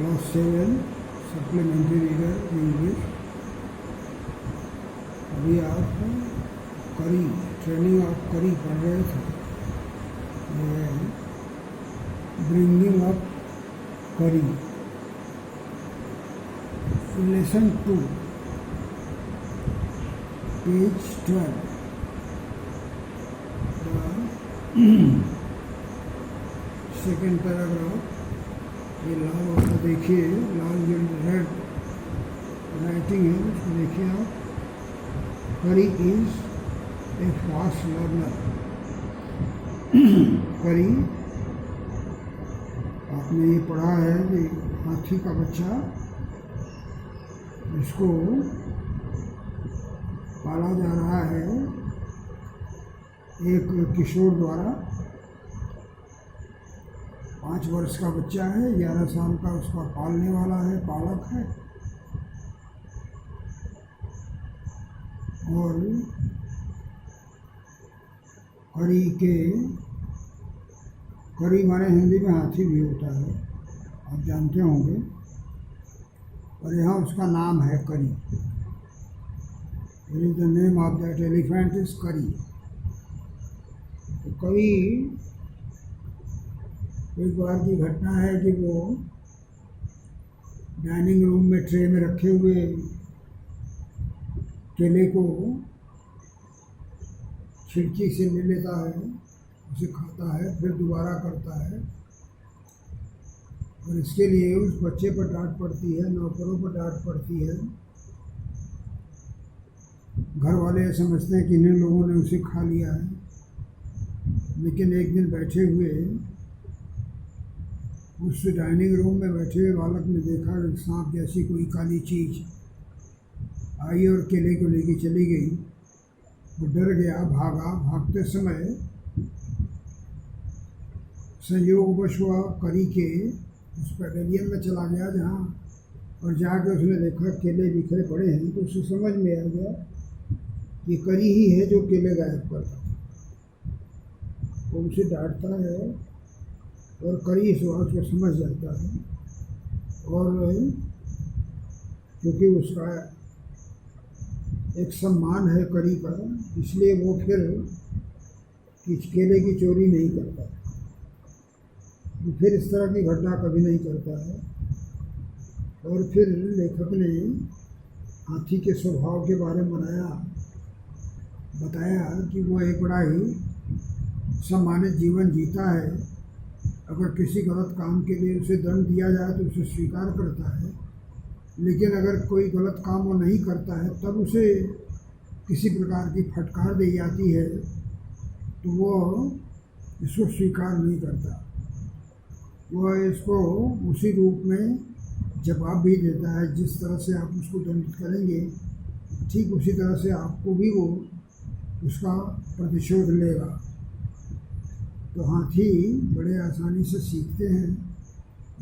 Class 7 supplementary reader English. अभी आप करी ट्रेनिंग ऑफ करी पढ़ रहे थे। ब्रिंगिंग अप करी लेसन 2 पेज 12 सेकेंड पैराग्राफ। ये लाल वाला देखिए, लाल जो रेड राइटिंग है उसको देखिए आप। करी इज ए फास्ट लर्नर। करी आपने ये पढ़ा है कि हाथी का बच्चा इसको पाला जा रहा है एक किशोर द्वारा। 5 वर्ष का बच्चा है, 11 साल का उसका पालने वाला है, पालक है। और करी माने हिंदी में हाथी भी होता है, आप जानते होंगे। और यहाँ उसका नाम है करी। It is the name of that elephant is करी। तो करी एक बार की घटना है कि वो डाइनिंग रूम में ट्रे में रखे हुए केले को खिड़की से ले लेता है, उसे खाता है, फिर दोबारा करता है। और इसके लिए उस बच्चे पर डांट पड़ती है, नौकरों पर डांट पड़ती है। घर वाले समझते हैं कि इन लोगों ने उसे खा लिया है। लेकिन एक दिन बैठे हुए उस डाइनिंग रूम में बैठे हुए बालक ने देखा कि सांप जैसी कोई काली चीज़ आई और केले को लेके चली गई। वो डर गया, भागा। भागते समय संयोगवश हुआ करी के उस पैवेलियन में चला गया जहाँ, और जाके उसने देखा केले बिखरे पड़े हैं। तो उसे समझ में आ गया कि करी ही है जो केले गायब करता था। वो उसे डांटता है और करी इस बात को समझ जाता है। और क्योंकि उसका एक सम्मान है करी का, इसलिए वो फिर केले की चोरी नहीं करता। वो फिर इस तरह की घटना कभी नहीं करता है। और फिर लेखक ने हाथी के स्वभाव के बारे में बताया कि वो एक बड़ा ही सम्मानित जीवन जीता है। अगर किसी गलत काम के लिए उसे दंड दिया जाए तो उसे स्वीकार करता है, लेकिन अगर कोई गलत काम वो नहीं करता है तब उसे किसी प्रकार की फटकार दी जाती है तो वो इसको स्वीकार नहीं करता। वह इसको उसी रूप में जवाब भी देता है, जिस तरह से आप उसको दंडित करेंगे ठीक उसी तरह से आपको भी वो उसका प्रतिशोध लेगा। तो हाथी बड़े आसानी से सीखते हैं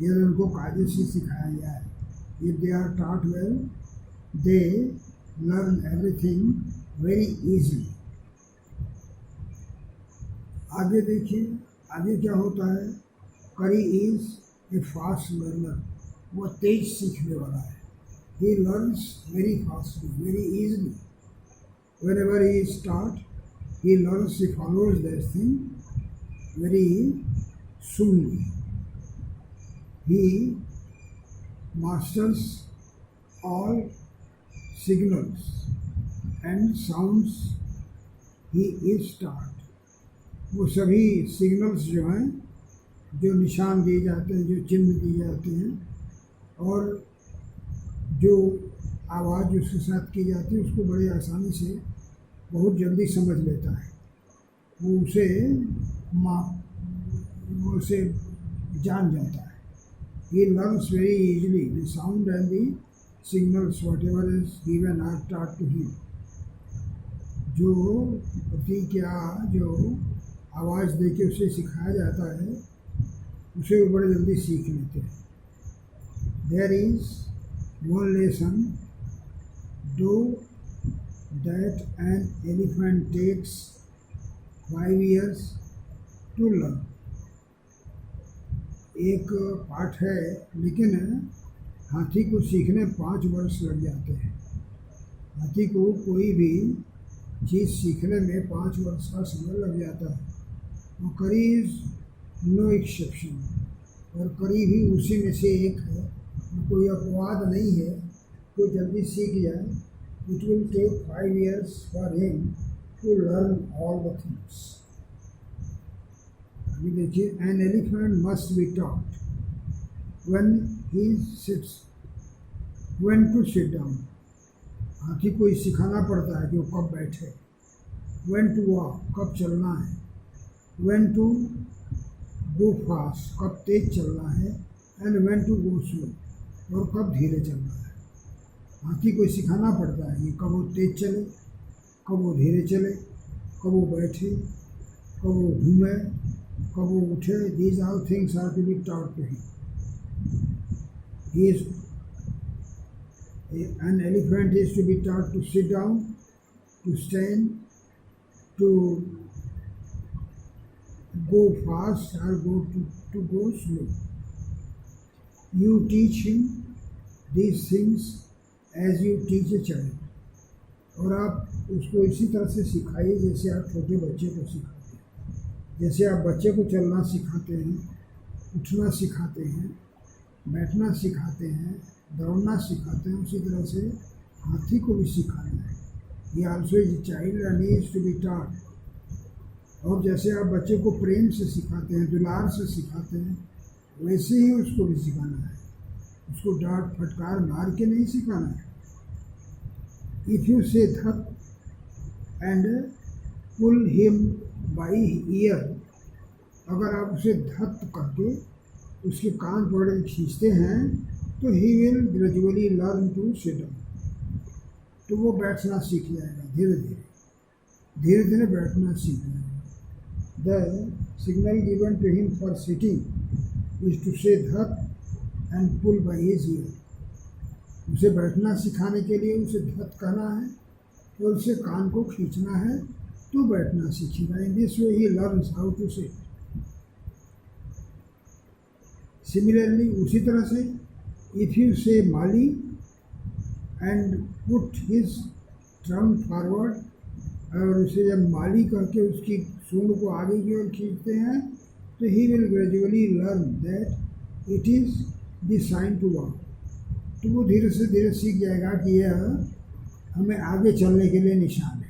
यदि उनको कायदे से सिखाया जाए। If they are taught well, they learn everything very easily. आगे देखिए, आगे क्या होता है। करी इज ए फास्ट लर्नर। वो तेज सीखने वाला है। He learns very fastly, very easily. Whenever he is taught, he learns, he follows that thing very soonly. He masters all signals and sounds he is taught. वो सभी signals जो हैं, जो निशान दिए जाते हैं, जो चिन्ह दिए जाते हैं, और जो आवाज़ उसके साथ की जाती है, उसको बड़ी आसानी से बहुत जल्दी समझ लेता है। वो उसे जान जाता है। He learns very easily the sound and the signals, whatever is given are taught to him. जो प्रतीक या जो आवाज़ देके उसे सिखाया जाता है, उसे वो बड़े जल्दी सीख लेते हैं। There is one lesson, though, that an elephant takes 5 years to learn. एक पाठ है, लेकिन हाथी को सीखने 5 वर्ष लग जाते हैं। हाथी को कोई भी चीज़ सीखने में 5 वर्ष का समय लग जाता है, और करी इज़ नो एक्सेप्शन, और करी भी उसी में से एक है। कोई अपवाद नहीं है, कोई जल्दी सीख जाए। It will take 5 years for him to learn all the things. अभी देखिए, an elephant must be taught when he sits when to sit down. हाथी को सिखाना पड़ता है कि वो कब बैठे, व्हेन टू वॉक, कब चलना है, व्हेन टू गो फास्ट, कब तेज चलना है, and when to go slow, और कब धीरे चलना है। हाथी को सिखाना पड़ता है कि कब वो तेज चले, कब वो धीरे चले, कब वो बैठे, कब वो घूमे, कब वो उठे। These all things are to be taught to him. An elephant is to be taught to sit down, to stand, to go fast or to go slow. You teach him these things as you teach a child. और आप उसको इसी तरह से सिखाइए जैसे आप छोटे बच्चे को सिखाते हैं। जैसे आप बच्चे को चलना सिखाते हैं, उठना सिखाते हैं, बैठना सिखाते हैं, दौड़ना सिखाते हैं, उसी तरह से हाथी को भी सिखाना है। ये also is child and needs to be taught. और जैसे आप बच्चे को प्रेम से सिखाते हैं, दुलार से सिखाते हैं, वैसे ही उसको भी सिखाना है। उसको डांट फटकार मार के नहीं सिखाना है। इफ़ यू से धत and pull him by ear, अगर आप उसे धत करके उसके कान पकड़ के खींचते हैं, तो he will gradually learn to sit down. तो वो बैठना सीख जाएगा, धीरे धीरे बैठना सीख जाएगा। The signal given to him for sitting is to say धत and pull by his ear. उसे बैठना सिखाने के लिए उसे धत कहना है और उसे कान को खींचना है, तो बैठना सीखेगा। In this way he learns how to sit. Similarly, उसी तरह से, इफ यू से माली and put his trunk forward, और उसे जब माली करके उसकी सूंड को आगे की ओर खींचते हैं, तो he will gradually learn that it is the sign to walk. तो वो धीरे से धीरे सीख जाएगा कि यह हमें आगे चलने के लिए निशान है।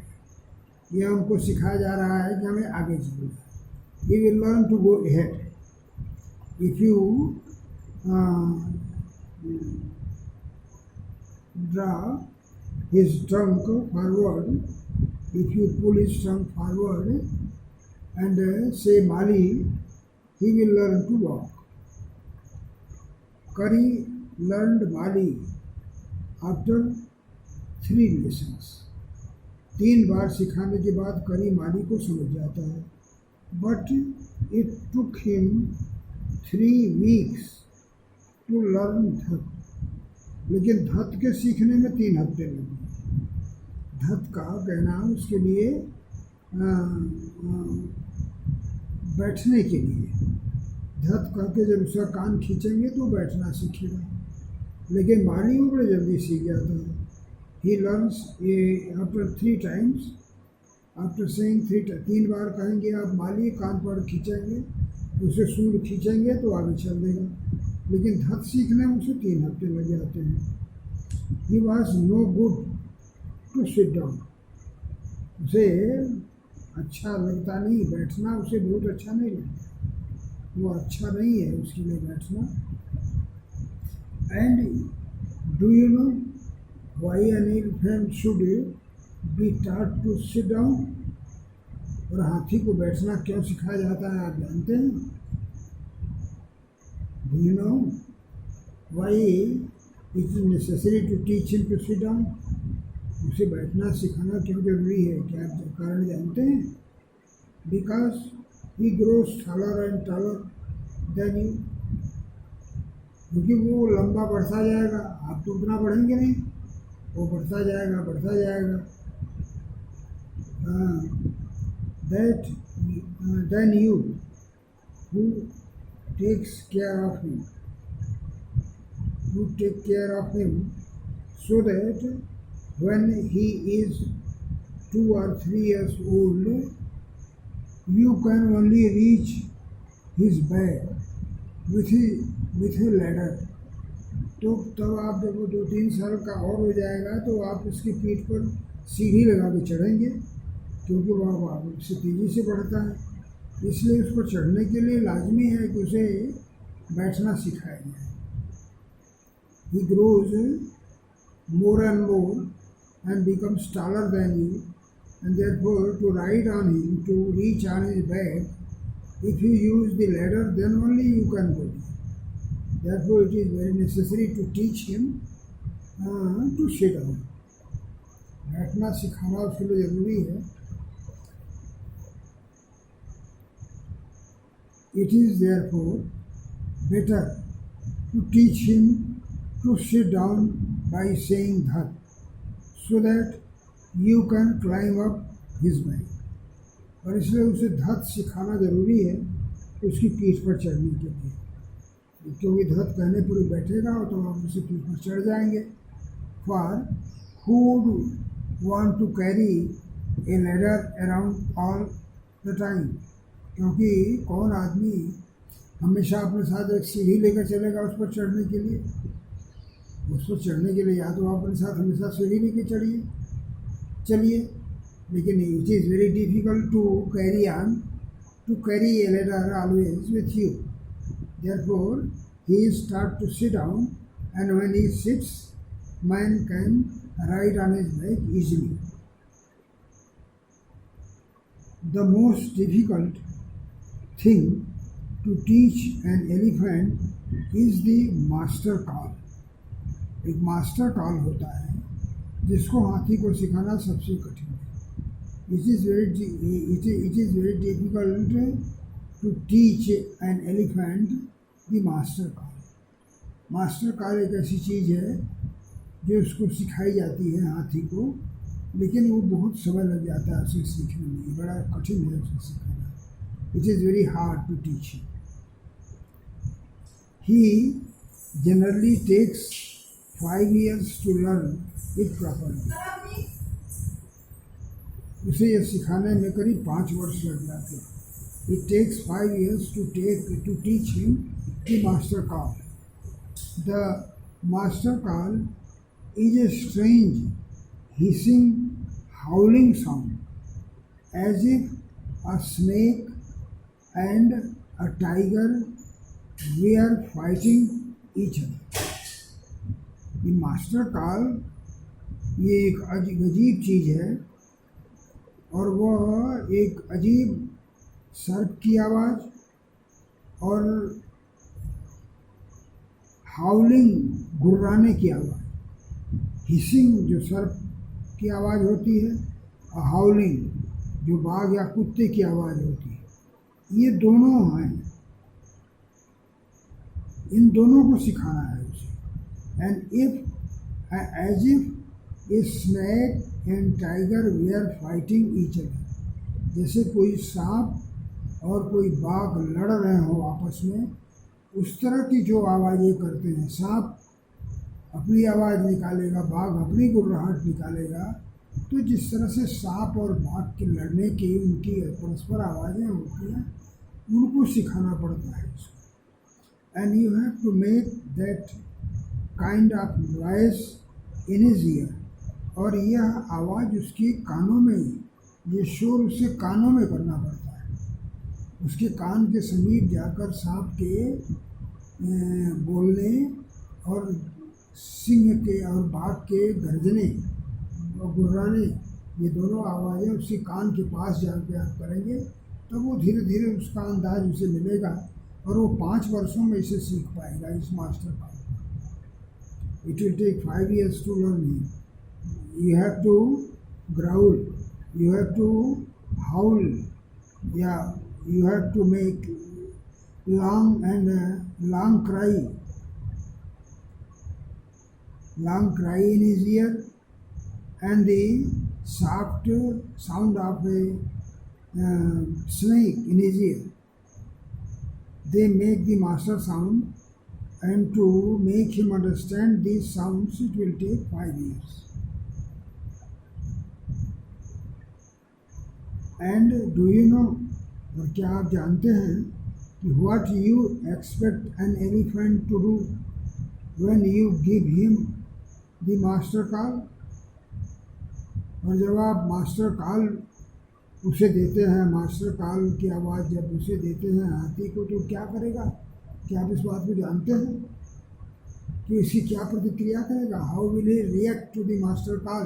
यह हमको सिखाया जा रहा है कि हमें आगे चलना है। He will learn to go ahead. If you draw his trunk forward, if you pull his trunk forward and say Mali, he will learn to walk. Kari learned Mali after 3 lessons. 3 बार सिखाने के बाद करी माली को समझ जाता है। But it took him 3 weeks to learn धत। लेकिन धत के सीखने में 3 हफ्ते लगे। धत का कहना उसके लिए बैठने के लिए। धत करके जब उसका कान खींचेंगे तो बैठना सीखेगा। लेकिन माली वो बड़े जल्दी सीख जाता है। He learns after 3 times, after saying 3 बार कहेंगे आप माली, कान पर खींचेंगे, उसे सूंड खींचेंगे तो आगे चल देगा। लेकिन धत सीखने में उसे 3 हफ्ते लग जाते हैं। He was no good to sit down. उसे अच्छा लगता नहीं बैठना, उसे बहुत अच्छा नहीं लगता, वो अच्छा नहीं है उसके लिए बैठना। And do you know why an elephant should be taught to sit down? और हाथी को बैठना क्यों सिखाया जाता है, आप जानते हैं? Do you know why it is necessary to teach him to sit down? उसे बैठना सिखाना क्यों जरूरी है, क्या आप कारण जानते हैं? Because he grows taller and taller than you. क्योंकि वो लंबा बढ़ता जाएगा, आप तो उतना बढ़ेंगे नहीं, वो बढ़ता जाएगा। That then you who takes care of him. You take care of him so that when he is 2 or 3 years old, you can only reach his bed with a ladder. तो तब आप जब वो 2-3 साल का और हो जाएगा तो आप उसकी पीठ पर सीढ़ी लगा के चढ़ेंगे, क्योंकि वह उससे तेज़ी से बढ़ता है। इसलिए उस पर चढ़ने के लिए लाजमी है कि उसे बैठना सिखाया जाए। He grows more and more and becomes taller than you, and therefore to ride on him, to reach on his back, if you use the ladder, then only you can go there. Therefore it is very necessary to teach him to sit down. बैठना सिखाना उसके लिए ज़रूरी है। It is therefore better to teach him to sit down by saying dhat, so that you can climb up his back. और इसलिए उसे धत सिखाना ज़रूरी है उसकी पीठ पर चढ़ने के लिए, क्योंकि धत कहने पर बैठेगा और तो आप उसे पीठ पर चढ़ जाएंगे। For who would want to carry a ladder around all the time? क्योंकि कौन आदमी हमेशा अपने साथ एक सीढ़ी लेकर चलेगा उस पर चढ़ने के लिए? उस पर चढ़ने के लिए या तो आप अपने साथ हमेशा सीढ़ी लेकर चलिए, लेकिन it is very difficult to carry a ladder always with you. Therefore, he starts to sit down, and when he sits, man can ride on his back easily. The most difficult thing to teach an elephant is the master call. एक master call होता है जिसको हाथी को सिखाना सबसे कठिन है। It is very difficult to teach an elephant the master call. Master call एक ऐसी चीज़ है जो उसको सिखाई जाती है हाथी को, लेकिन वो बहुत समय लग जाता है उसे सीखने में, बड़ा कठिन है उसे सिखाना। It is very hard to teach him. He generally takes 5 years to learn it properly. उसे यह सिखाने में करीब 5 वर्ष लग जाते हैं। It takes 5 years to teach him the master call. The master call is a strange, hissing, howling sound, as if a snake and a tiger were fighting each other. ये मास्टर कॉल ये एक अजीब चीज़ है, और वह एक अजीब सर्प की आवाज़ और हाउलिंग गुर्राने की आवाज़, हिसिंग जो सर्प की आवाज़ होती है और हाउलिंग जो बाघ या कुत्ते की आवाज़ होती है, ये दोनों हैं। इन दोनों को सिखाना है उसे। And as if a snake and tiger were fighting each other, जैसे कोई सांप और कोई बाघ लड़ रहे हो आपस में, उस तरह की जो आवाज़ें करते हैं। सांप अपनी आवाज़ निकालेगा, बाघ अपनी गुर्राहट निकालेगा, तो जिस तरह से सांप और बाघ के लड़ने की उनकी परस्पर आवाज़ें होती हैं, उनको सिखाना पड़ता है इसको। And you have to make that kind of noise in his ear, और यह आवाज़ उसके कानों में, ये शोर उसे कानों में करना पड़ता है। उसके कान के समीप जाकर सांप के बोलने और सिंह के और बाघ के गर्जने और गुर्राने, ये दोनों आवाज़ें उसके कान के पास जाकर आप करेंगे, तब वो धीरे धीरे उसका अंदाज उसे मिलेगा और वो 5 वर्षों में इसे सीख पाएगा इस मास्टर का। It will take 5 years to learn him. You have to growl, you have to howl, yeah, you have to make long cry in his ear, and the soft sound of a snake in his ear. they make the master sound, and to make him understand these sounds it will take 5 years. And do you know, और क्या आप जानते हैं कि what you expect an elephant to do when you give him the master call? और जब आप master call उसे देते हैं, मास्टर कॉल की आवाज़ जब उसे देते हैं हाथी को, तो क्या करेगा? क्या आप इस बात को जानते हैं कि इसकी क्या प्रतिक्रिया करेगा? How will he react to the master call?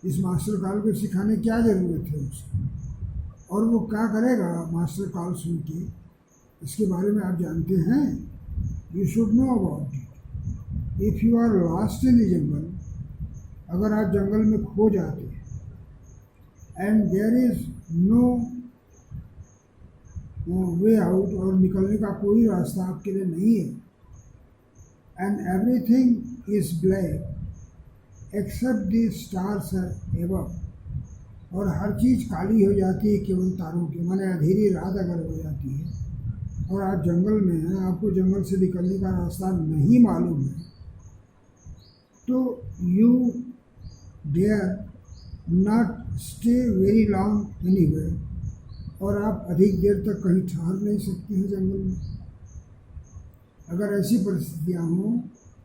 इस मास्टर कॉल को सिखाने क्या ज़रूरत है उसको, और वो क्या करेगा मास्टर कॉल सुन के, इसके बारे में आप जानते हैं? You should know about it. If you are lost in the jungle, अगर आप जंगल में खो जाते हैं, and there is no way out, और निकलने का कोई रास्ता आपके लिए नहीं है, and everything is black except the stars above, और हर चीज़ काली हो जाती है केवल तारों की, माने अंधेरी रात अगर हो जाती है और आप जंगल में हैं, आपको जंगल से निकलने का रास्ता नहीं मालूम है, तो you dare not stay very long anywhere, और आप अधिक देर तक कहीं ठहर नहीं सकते हैं जंगल में। अगर ऐसी परिस्थितियाँ हों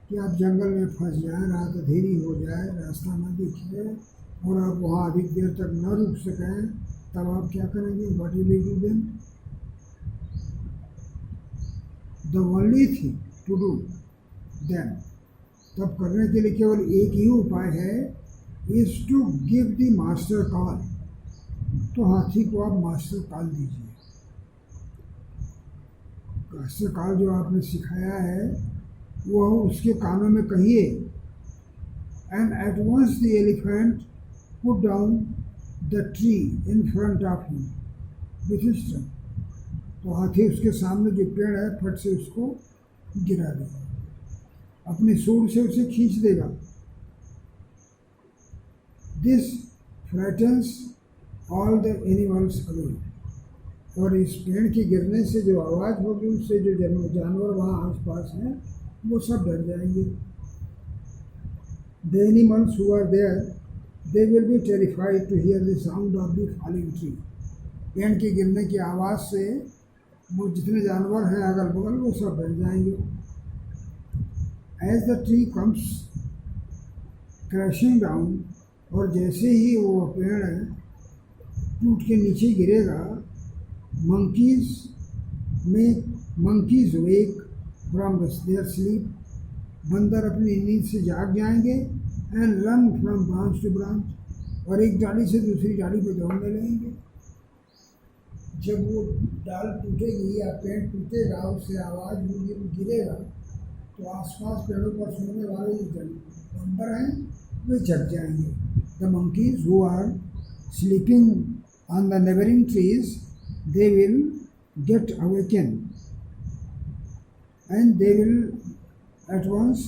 कि आप जंगल में फंस जाएं, रात अंधेरी हो जाए, रास्ता न दिखे और आप वहाँ अधिक देर तक न रुक सकें, तब आप क्या करेंगे? What will you do then? The only thing to do then, तब करने के लिए केवल एक ही उपाय है, is to give the master call. तो हाथी को आप मास्टर कॉल दीजिए। मास्टर कॉल जो आपने सिखाया है वह उसके कानों में कहिए, and at once the elephant put down the tree in front of him with his trunk, तो हाथी उसके सामने जो पेड़ है फट से उसको गिरा देगा, अपनी सूंड से उसे खींच देगा। This frightens all the animals away, और इस पेड़ के गिरने से जो आवाज़ होगी उससे जो जानवर वहाँ आसपास हैं वो सब डर जाएंगे। The animals who are there they will be terrified to hear the sound of the falling tree, पेड़ के गिरने की आवाज़ से वो जितने जानवर हैं अगल बगल वो सब डर जाएंगे। As the tree comes crashing down, और जैसे ही वो पेड़ टूट के नीचे गिरेगा, monkeys wake from their sleep, बंदर अपनी नींद से जाग जाएंगे, and run from branch to branch, और एक डाली से दूसरी डाली पर दौड़ने लगेंगे। जब वो डाल टूटेगी या पेड़ टूटेगा, उससे आवाज़ होगी, वो गिरेगा, तो आसपास पेड़ों पर सोने वाले जो बंदर हैं वे जग जाएंगे। The monkeys who are sleeping on the neighboring trees, they will get awakened, and they will at once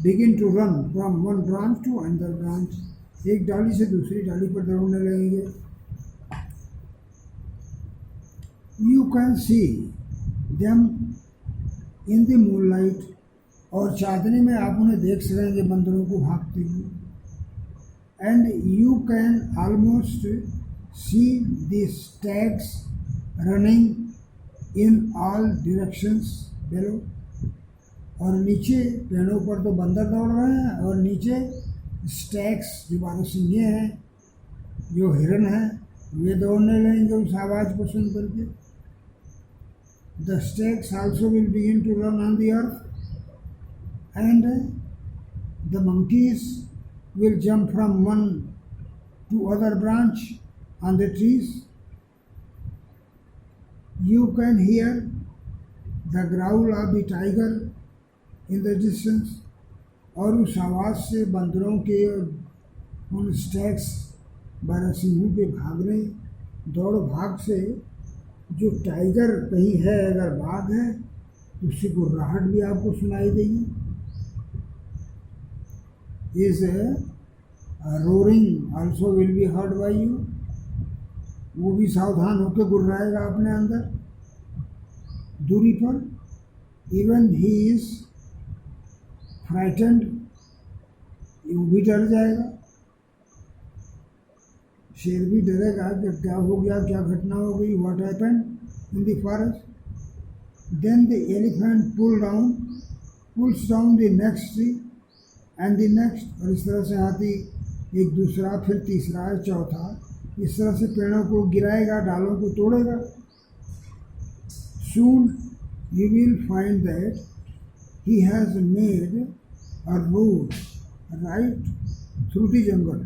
begin to run from one branch to another branch, एक डाली से दूसरी डाली पर दौड़ने लगेंगे। You can see them in the moonlight, और चांदनी में आप उन्हें देख सकेंगे बंदरों को भागते हुए। And you can almost see the stags running in all directions below, और नीचे पेड़ों पर तो बंदर दौड़ रहे हैं, और नीचे स्टैग्स जो बारहसिंगे हैं, जो हिरन हैं, वे दौड़ने लगेंगे उस आवाज़ को सुन करके। The stags also will begin to run on the earth, and the monkeys will jump from one to other branch on the trees. You can hear the growl of the tiger in the distance, और उस आवाज़ से बंदरों के और उन stags बारहसिंहों के भागने दौड़ भाग से जो टाइगर कहीं है, अगर बाघ है, उसकी गुर्राहट भी आपको सुनाई देगी। His roaring also will be heard by you, वो भी सावधान होकर गुर्राएगा अपने अंदर दूरी पर। इवन ही इज फ्राइटेंड, वो भी डर जाएगा। शेर भी डरेगा कि क्या हो गया, क्या घटना हो गई, what happened in the forest. Then the elephant pulls down the next tree and the next, और इस तरह से हाथी एक दूसरा, फिर तीसरा, चौथा, इस तरह से पेड़ों को गिराएगा, डालों को तोड़ेगा। Soon you will find that he has made a road right through the jungle.